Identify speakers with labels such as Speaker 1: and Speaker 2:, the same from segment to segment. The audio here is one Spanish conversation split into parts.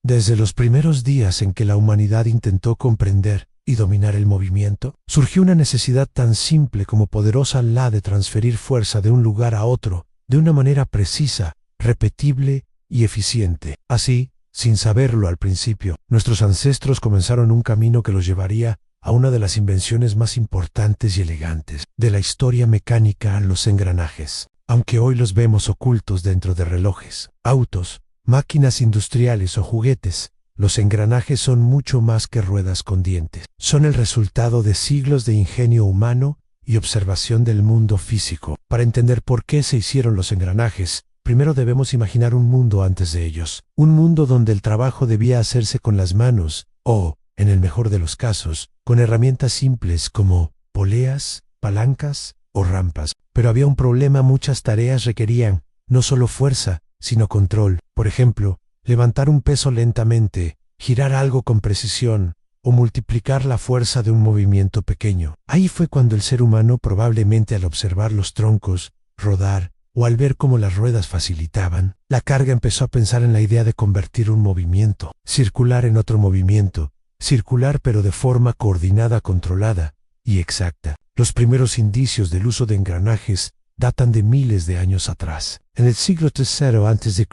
Speaker 1: Desde los primeros días en que la humanidad intentó comprender y dominar el movimiento, surgió una necesidad tan simple como poderosa la de transferir fuerza de un lugar a otro de una manera precisa, repetible y eficiente. Así, sin saberlo al principio, nuestros ancestros comenzaron un camino que los llevaría a una de las invenciones más importantes y elegantes de la historia mecánica, los engranajes. Aunque hoy los vemos ocultos dentro de relojes, autos, máquinas industriales o juguetes, los engranajes son mucho más que ruedas con dientes. Son el resultado de siglos de ingenio humano y observación del mundo físico. Para entender por qué se hicieron los engranajes, primero debemos imaginar un mundo antes de ellos. Un mundo donde el trabajo debía hacerse con las manos o, en el mejor de los casos, con herramientas simples como poleas, palancas o rampas. Pero había un problema: muchas tareas requerían no solo fuerza, sino control. Por ejemplo, levantar un peso lentamente, girar algo con precisión o multiplicar la fuerza de un movimiento pequeño. Ahí fue cuando el ser humano, probablemente al observar los troncos rodar o al ver cómo las ruedas facilitaban la carga, empezó a pensar en la idea de convertir un movimiento circular en otro movimiento circular, pero de forma coordinada, controlada y exacta. Los primeros indicios del uso de engranajes datan de miles de años atrás. En el siglo III a.C.,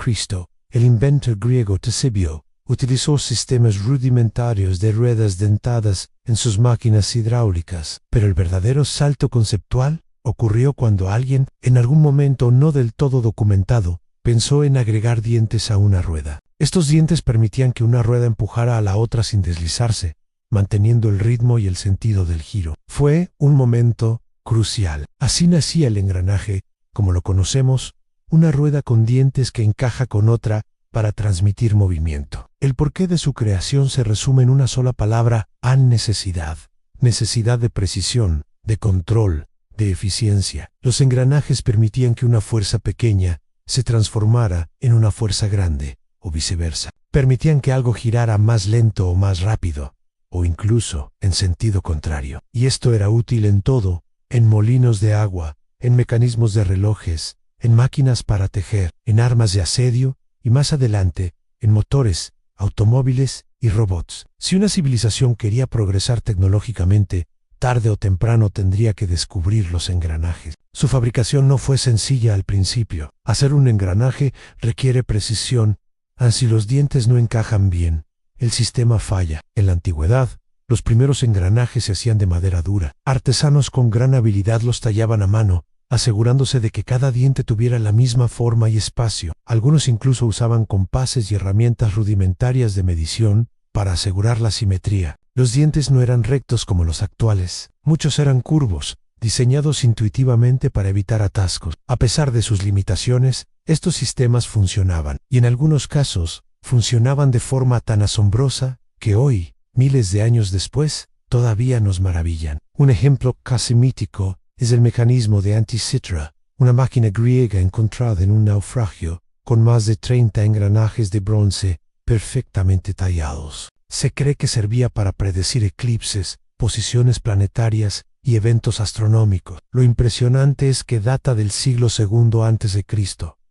Speaker 1: el inventor griego Ctesibio utilizó sistemas rudimentarios de ruedas dentadas en sus máquinas hidráulicas. Pero el verdadero salto conceptual ocurrió cuando alguien, en algún momento no del todo documentado, pensó en agregar dientes a una rueda. Estos dientes permitían que una rueda empujara a la otra sin deslizarse, manteniendo el ritmo y el sentido del giro. Fue un momento crucial. Así nacía el engranaje, como lo conocemos, una rueda con dientes que encaja con otra para transmitir movimiento. El porqué de su creación se resume en una sola palabra: necesidad. Necesidad de precisión, de control, de eficiencia. Los engranajes permitían que una fuerza pequeña se transformara en una fuerza grande, o viceversa. Permitían que algo girara más lento o más rápido, o incluso en sentido contrario. Y esto era útil en todo: en molinos de agua, en mecanismos de relojes, en máquinas para tejer, en armas de asedio y, más adelante, en motores, automóviles y robots. Si una civilización quería progresar tecnológicamente, tarde o temprano tendría que descubrir los engranajes. Su fabricación no fue sencilla al principio. Hacer un engranaje requiere precisión. Si los dientes no encajan bien, el sistema falla. En la antigüedad, los primeros engranajes se hacían de madera dura. Artesanos con gran habilidad los tallaban a mano, asegurándose de que cada diente tuviera la misma forma y espacio. Algunos incluso usaban compases y herramientas rudimentarias de medición para asegurar la simetría. Los dientes no eran rectos como los actuales. Muchos eran curvos, diseñados intuitivamente para evitar atascos. A pesar de sus limitaciones, estos sistemas funcionaban, y en algunos casos, funcionaban de forma tan asombrosa que hoy, miles de años después, todavía nos maravillan. Un ejemplo casi mítico es el mecanismo de Antisitra, una máquina griega encontrada en un naufragio, con más de 30 engranajes de bronce perfectamente tallados. Se cree que servía para predecir eclipses, posiciones planetarias y eventos astronómicos. Lo impresionante es que data del siglo II a.C.,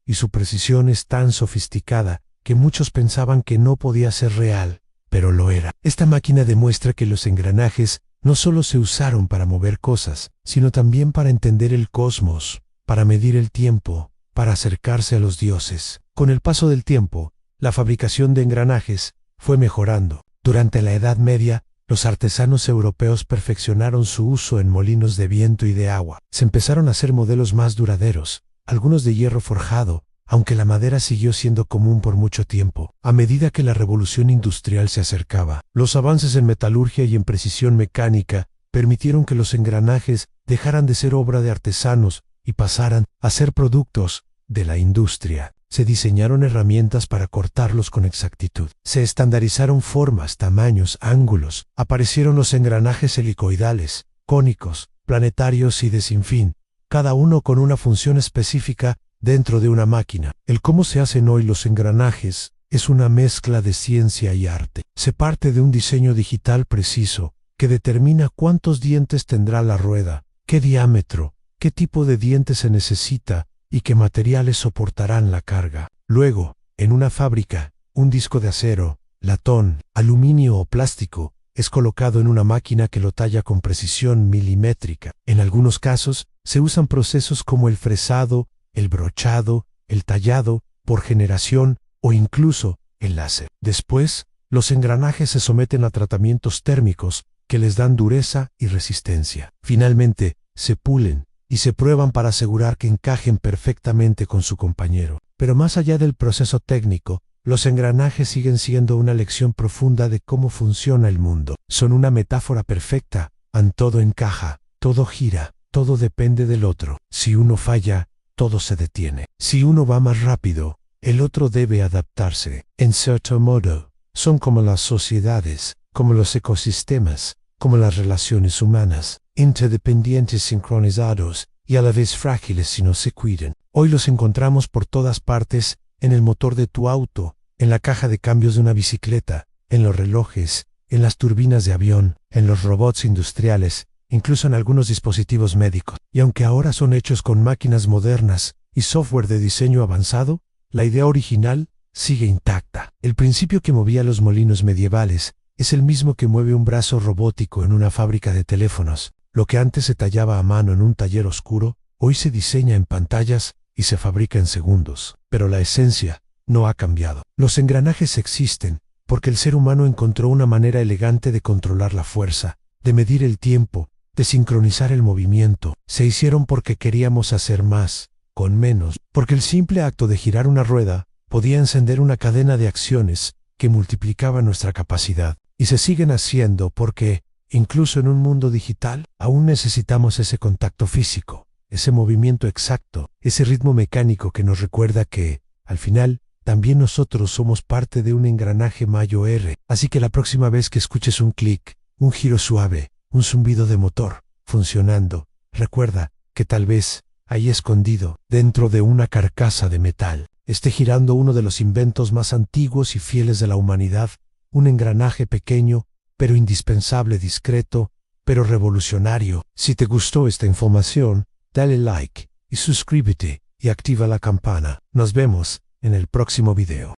Speaker 1: y su precisión es tan sofisticada que muchos pensaban que no podía ser real, pero lo era. Esta máquina demuestra que los engranajes no solo se usaron para mover cosas, sino también para entender el cosmos, para medir el tiempo, para acercarse a los dioses. Con el paso del tiempo, la fabricación de engranajes fue mejorando. Durante la Edad Media, los artesanos europeos perfeccionaron su uso en molinos de viento y de agua. Se empezaron a hacer modelos más duraderos, algunos de hierro forjado, aunque la madera siguió siendo común por mucho tiempo. A medida que la revolución industrial se acercaba, los avances en metalurgia y en precisión mecánica permitieron que los engranajes dejaran de ser obra de artesanos y pasaran a ser productos de la industria. Se diseñaron herramientas para cortarlos con exactitud. Se estandarizaron formas, tamaños, ángulos. Aparecieron los engranajes helicoidales, cónicos, planetarios y de sinfín, cada uno con una función específica dentro de una máquina. El cómo se hacen hoy los engranajes es una mezcla de ciencia y arte. Se parte de un diseño digital preciso que determina cuántos dientes tendrá la rueda, qué diámetro, qué tipo de diente se necesita y qué materiales soportarán la carga. Luego, en una fábrica, un disco de acero, latón, aluminio o plástico, es colocado en una máquina que lo talla con precisión milimétrica. En algunos casos, se usan procesos como el fresado, el brochado, el tallado, por generación o incluso el láser. Después, los engranajes se someten a tratamientos térmicos que les dan dureza y resistencia. Finalmente, se pulen y se prueban para asegurar que encajen perfectamente con su compañero. Pero más allá del proceso técnico, los engranajes siguen siendo una lección profunda de cómo funciona el mundo. Son una metáfora perfecta. Todo encaja, todo gira, todo depende del otro. Si uno falla, todo se detiene. Si uno va más rápido, el otro debe adaptarse. En cierto modo, son como las sociedades, como los ecosistemas, como las relaciones humanas, interdependientes, sincronizados y a la vez frágiles si no se cuidan. Hoy los encontramos por todas partes, en el motor de tu auto, en la caja de cambios de una bicicleta, en los relojes, en las turbinas de avión, en los robots industriales, incluso en algunos dispositivos médicos. Y aunque ahora son hechos con máquinas modernas y software de diseño avanzado, la idea original sigue intacta. El principio que movía los molinos medievales es el mismo que mueve un brazo robótico en una fábrica de teléfonos. Lo que antes se tallaba a mano en un taller oscuro, hoy se diseña en pantallas y se fabrica en segundos. Pero la esencia no ha cambiado. Los engranajes existen porque el ser humano encontró una manera elegante de controlar la fuerza, de medir el tiempo, de sincronizar el movimiento. Se hicieron porque queríamos hacer más, con menos, porque el simple acto de girar una rueda podía encender una cadena de acciones que multiplicaba nuestra capacidad. Y se siguen haciendo porque, incluso en un mundo digital, aún necesitamos ese contacto físico, ese movimiento exacto, ese ritmo mecánico que nos recuerda que, al final, también nosotros somos parte de un engranaje mayor. Así que la próxima vez que escuches un clic, un giro suave, un zumbido de motor, funcionando, recuerda que tal vez, ahí escondido, dentro de una carcasa de metal, esté girando uno de los inventos más antiguos y fieles de la humanidad, un engranaje pequeño, pero indispensable, discreto, pero revolucionario. Si te gustó esta información, dale like y suscríbete y activa la campana. Nos vemos en el próximo video.